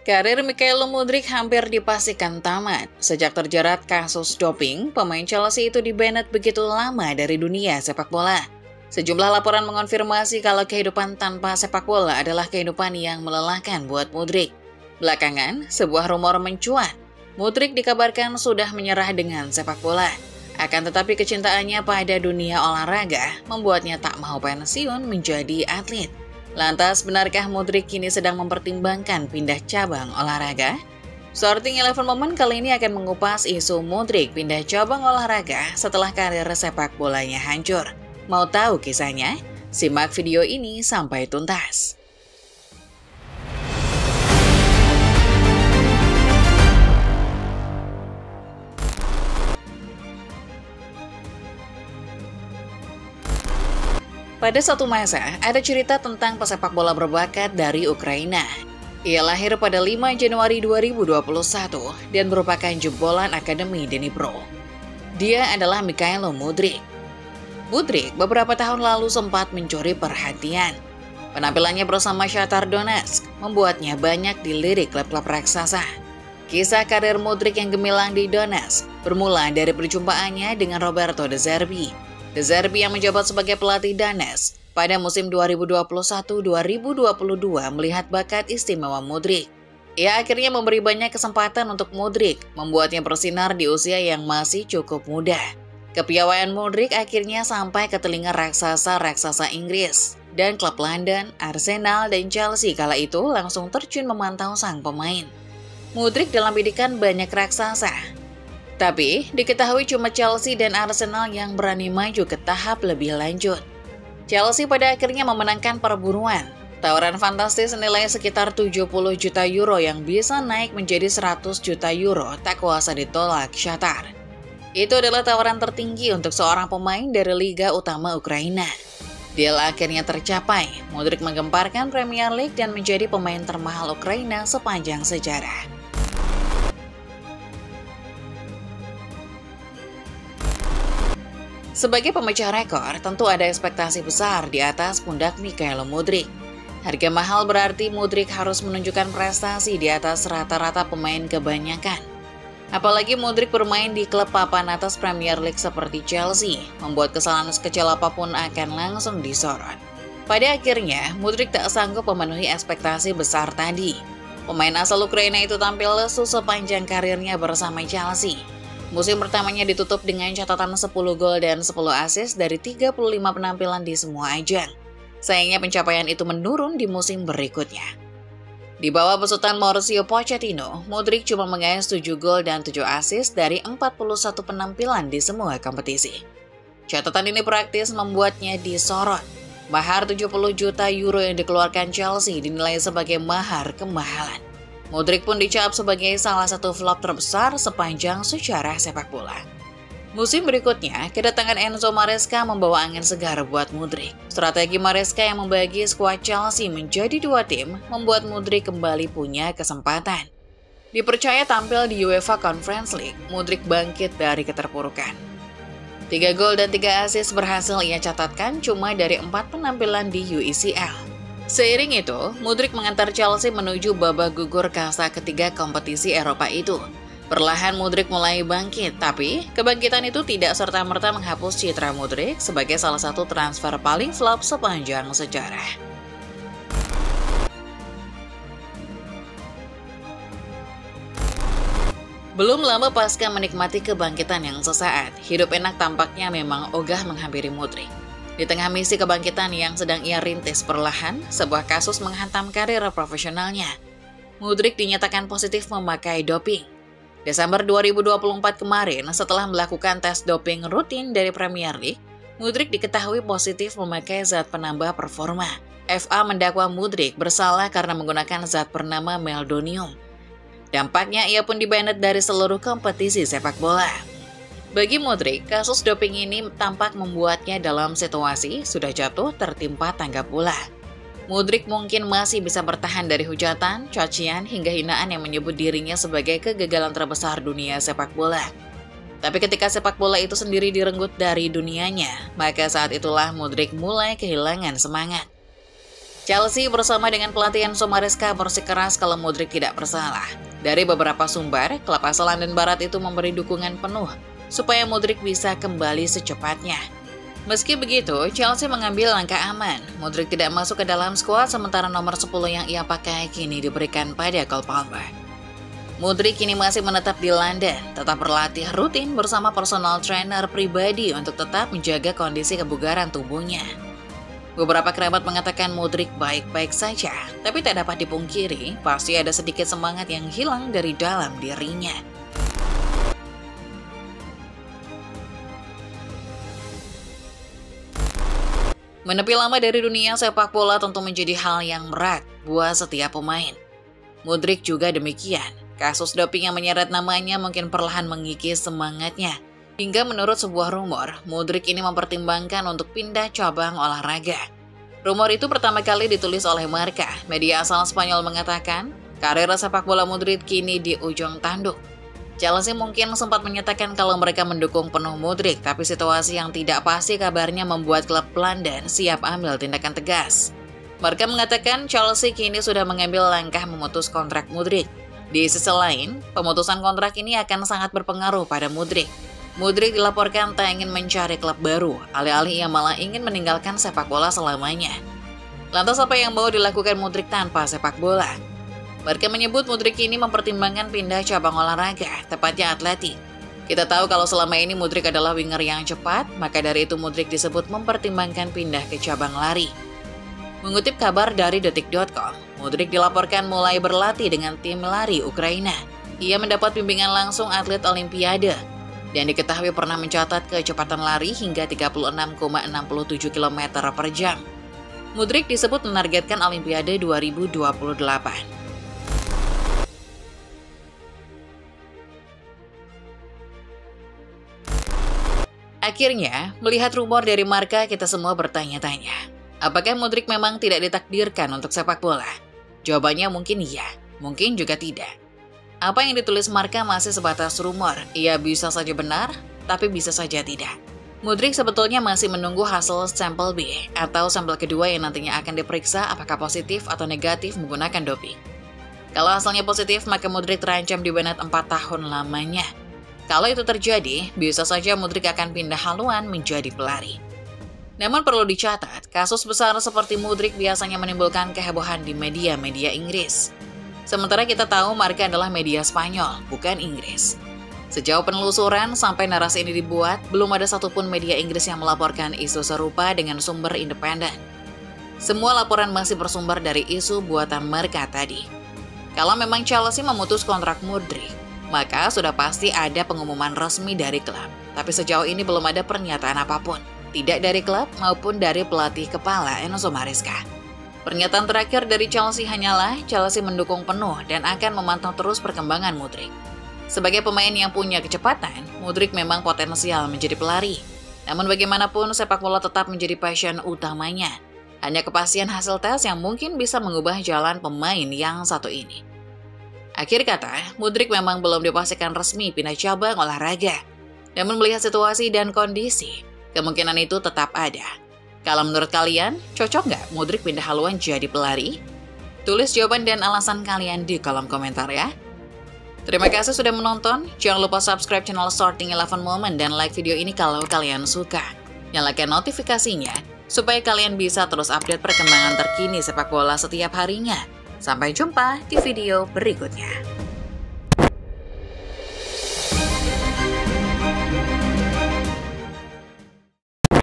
Karir Mikhailo Mudryk hampir dipastikan tamat. Sejak terjerat kasus doping, pemain Chelsea itu dibanned begitu lama dari dunia sepak bola. Sejumlah laporan mengonfirmasi kalau kehidupan tanpa sepak bola adalah kehidupan yang melelahkan buat Mudryk. Belakangan, sebuah rumor mencuat. Mudryk dikabarkan sudah menyerah dengan sepak bola. Akan tetapi kecintaannya pada dunia olahraga membuatnya tak mau pensiun menjadi atlet. Lantas, benarkah Mudryk kini sedang mempertimbangkan pindah cabang olahraga? Starting 11 Moment kali ini akan mengupas isu Mudryk pindah cabang olahraga setelah karir sepak bolanya hancur. Mau tahu kisahnya? Simak video ini sampai tuntas. Pada suatu masa, ada cerita tentang pesepak bola berbakat dari Ukraina. Ia lahir pada 5 Januari 2021 dan merupakan jebolan Akademi Dnipro. Dia adalah Mikhailo Mudryk. Mudryk beberapa tahun lalu sempat mencuri perhatian. Penampilannya bersama Shakhtar Donetsk membuatnya banyak dilirik klub-klub raksasa. Kisah karir Mudryk yang gemilang di Donetsk bermula dari perjumpaannya dengan Roberto De Zerbi. De Zerbi yang menjabat sebagai pelatih Donetsk pada musim 2021-2022 melihat bakat istimewa Mudryk. Ia akhirnya memberi banyak kesempatan untuk Mudryk, membuatnya bersinar di usia yang masih cukup muda. Kepiawaian Mudryk akhirnya sampai ke telinga raksasa-raksasa Inggris, dan klub London, Arsenal, dan Chelsea kala itu langsung terjun memantau sang pemain. Mudryk dalam bidikan banyak raksasa. Tapi, diketahui cuma Chelsea dan Arsenal yang berani maju ke tahap lebih lanjut. Chelsea pada akhirnya memenangkan perburuan. Tawaran fantastis senilai sekitar 70 juta euro yang bisa naik menjadi 100 juta euro tak kuasa ditolak Shakhtar. Itu adalah tawaran tertinggi untuk seorang pemain dari Liga Utama Ukraina. Deal akhirnya tercapai. Mudryk menggemparkan Premier League dan menjadi pemain termahal Ukraina sepanjang sejarah. Sebagai pemecah rekor, tentu ada ekspektasi besar di atas pundak Mikhailo Mudryk. Harga mahal berarti Mudryk harus menunjukkan prestasi di atas rata-rata pemain kebanyakan. Apalagi Mudryk bermain di klub papan atas Premier League seperti Chelsea, membuat kesalahan sekecil apapun akan langsung disorot. Pada akhirnya, Mudryk tak sanggup memenuhi ekspektasi besar tadi. Pemain asal Ukraina itu tampil lesu sepanjang karirnya bersama Chelsea. Musim pertamanya ditutup dengan catatan 10 gol dan 10 assist dari 35 penampilan di semua ajang. Sayangnya pencapaian itu menurun di musim berikutnya. Di bawah besutan Mauricio Pochettino, Mudryk cuma mengaih 7 gol dan 7 assist dari 41 penampilan di semua kompetisi. Catatan ini praktis membuatnya disorot. Mahar 70 juta euro yang dikeluarkan Chelsea dinilai sebagai mahar kemahalan. Mudryk pun dicap sebagai salah satu flop terbesar sepanjang sejarah sepak bola. Musim berikutnya, kedatangan Enzo Maresca membawa angin segar buat Mudryk. Strategi Maresca yang membagi skuad Chelsea menjadi 2 tim membuat Mudryk kembali punya kesempatan. Dipercaya tampil di UEFA Conference League, Mudryk bangkit dari keterpurukan. 3 gol dan 3 assist berhasil ia catatkan cuma dari 4 penampilan di UECL. Seiring itu, Mudryk mengantar Chelsea menuju babak gugur kasta ketiga kompetisi Eropa itu. Perlahan Mudryk mulai bangkit, tapi kebangkitan itu tidak serta-merta menghapus citra Mudryk sebagai salah satu transfer paling flop sepanjang sejarah. Belum lama pasca menikmati kebangkitan yang sesaat, hidup enak tampaknya memang ogah menghampiri Mudryk. Di tengah misi kebangkitan yang sedang ia rintis perlahan, sebuah kasus menghantam karir profesionalnya. Mudryk dinyatakan positif memakai doping. Desember 2024 kemarin, setelah melakukan tes doping rutin dari Premier League, Mudryk diketahui positif memakai zat penambah performa. FA mendakwa Mudryk bersalah karena menggunakan zat bernama meldonium. Dampaknya ia pun dibanned dari seluruh kompetisi sepak bola. Bagi Mudryk, kasus doping ini tampak membuatnya dalam situasi sudah jatuh tertimpa tangga pula. Mudryk mungkin masih bisa bertahan dari hujatan, cacian, hingga hinaan yang menyebut dirinya sebagai kegagalan terbesar dunia sepak bola. Tapi ketika sepak bola itu sendiri direnggut dari dunianya, maka saat itulah Mudryk mulai kehilangan semangat. Chelsea bersama dengan pelatih Enzo Maresca bersikeras kalau Mudryk tidak bersalah. Dari beberapa sumber, klub asal London Barat itu memberi dukungan penuh supaya Mudryk bisa kembali secepatnya. Meski begitu, Chelsea mengambil langkah aman. Mudryk tidak masuk ke dalam skuad sementara nomor 10 yang ia pakai kini diberikan pada Cole Palmer. Mudryk kini masih menetap di London, tetap berlatih rutin bersama personal trainer pribadi untuk tetap menjaga kondisi kebugaran tubuhnya. Beberapa kerabat mengatakan Mudryk baik-baik saja, tapi tak dapat dipungkiri, pasti ada sedikit semangat yang hilang dari dalam dirinya. Menepi lama dari dunia sepak bola tentu menjadi hal yang berat buat setiap pemain. Mudryk juga demikian. Kasus doping yang menyeret namanya mungkin perlahan mengikis semangatnya. Hingga menurut sebuah rumor, Mudryk ini mempertimbangkan untuk pindah cabang olahraga. Rumor itu pertama kali ditulis oleh Marca. Media asal Spanyol mengatakan, karir sepak bola Mudryk kini di ujung tanduk. Chelsea mungkin sempat menyatakan kalau mereka mendukung penuh Mudryk, tapi situasi yang tidak pasti kabarnya membuat klub London siap ambil tindakan tegas. Marca mengatakan Chelsea kini sudah mengambil langkah memutus kontrak Mudryk. Di sisi lain, pemutusan kontrak ini akan sangat berpengaruh pada Mudryk. Mudryk dilaporkan tak ingin mencari klub baru, alih-alih ia malah ingin meninggalkan sepak bola selamanya. Lantas apa yang mau dilakukan Mudryk tanpa sepak bola? Marca menyebut Mudryk ini mempertimbangkan pindah cabang olahraga, tepatnya atletik. Kita tahu kalau selama ini Mudryk adalah winger yang cepat, maka dari itu Mudryk disebut mempertimbangkan pindah ke cabang lari. Mengutip kabar dari detik.com, Mudryk dilaporkan mulai berlatih dengan tim lari Ukraina. Ia mendapat bimbingan langsung atlet Olimpiade, dan diketahui pernah mencatat kecepatan lari hingga 36,67 km per jam. Mudryk disebut menargetkan Olimpiade 2028. Akhirnya, melihat rumor dari Marca, kita semua bertanya-tanya. Apakah Mudryk memang tidak ditakdirkan untuk sepak bola? Jawabannya mungkin iya, mungkin juga tidak. Apa yang ditulis Marca masih sebatas rumor. Ia bisa saja benar, tapi bisa saja tidak. Mudryk sebetulnya masih menunggu hasil sampel B atau sampel kedua yang nantinya akan diperiksa apakah positif atau negatif menggunakan doping. Kalau hasilnya positif, maka Mudryk terancam dibanet 4 tahun lamanya. Kalau itu terjadi, bisa saja Mudryk akan pindah haluan menjadi pelari. Namun perlu dicatat, kasus besar seperti Mudryk biasanya menimbulkan kehebohan di media-media Inggris. Sementara kita tahu Marca adalah media Spanyol, bukan Inggris. Sejauh penelusuran sampai narasi ini dibuat, belum ada satupun media Inggris yang melaporkan isu serupa dengan sumber independen. Semua laporan masih bersumber dari isu buatan Marca tadi. Kalau memang Chelsea memutus kontrak Mudryk, maka sudah pasti ada pengumuman resmi dari klub. Tapi sejauh ini belum ada pernyataan apapun, tidak dari klub maupun dari pelatih kepala Enzo Maresca. Pernyataan terakhir dari Chelsea hanyalah Chelsea mendukung penuh dan akan memantau terus perkembangan Mudryk. Sebagai pemain yang punya kecepatan, Mudryk memang potensial menjadi pelari. Namun bagaimanapun sepak bola tetap menjadi passion utamanya. Hanya kepastian hasil tes yang mungkin bisa mengubah jalan pemain yang satu ini. Akhir kata, Mudryk memang belum dipastikan resmi pindah cabang olahraga. Namun melihat situasi dan kondisi, kemungkinan itu tetap ada. Kalau menurut kalian, cocok nggak Mudryk pindah haluan jadi pelari? Tulis jawaban dan alasan kalian di kolom komentar ya. Terima kasih sudah menonton. Jangan lupa subscribe channel Starting 11 Moment dan like video ini kalau kalian suka. Nyalakan notifikasinya supaya kalian bisa terus update perkembangan terkini sepak bola setiap harinya. Sampai jumpa di video berikutnya.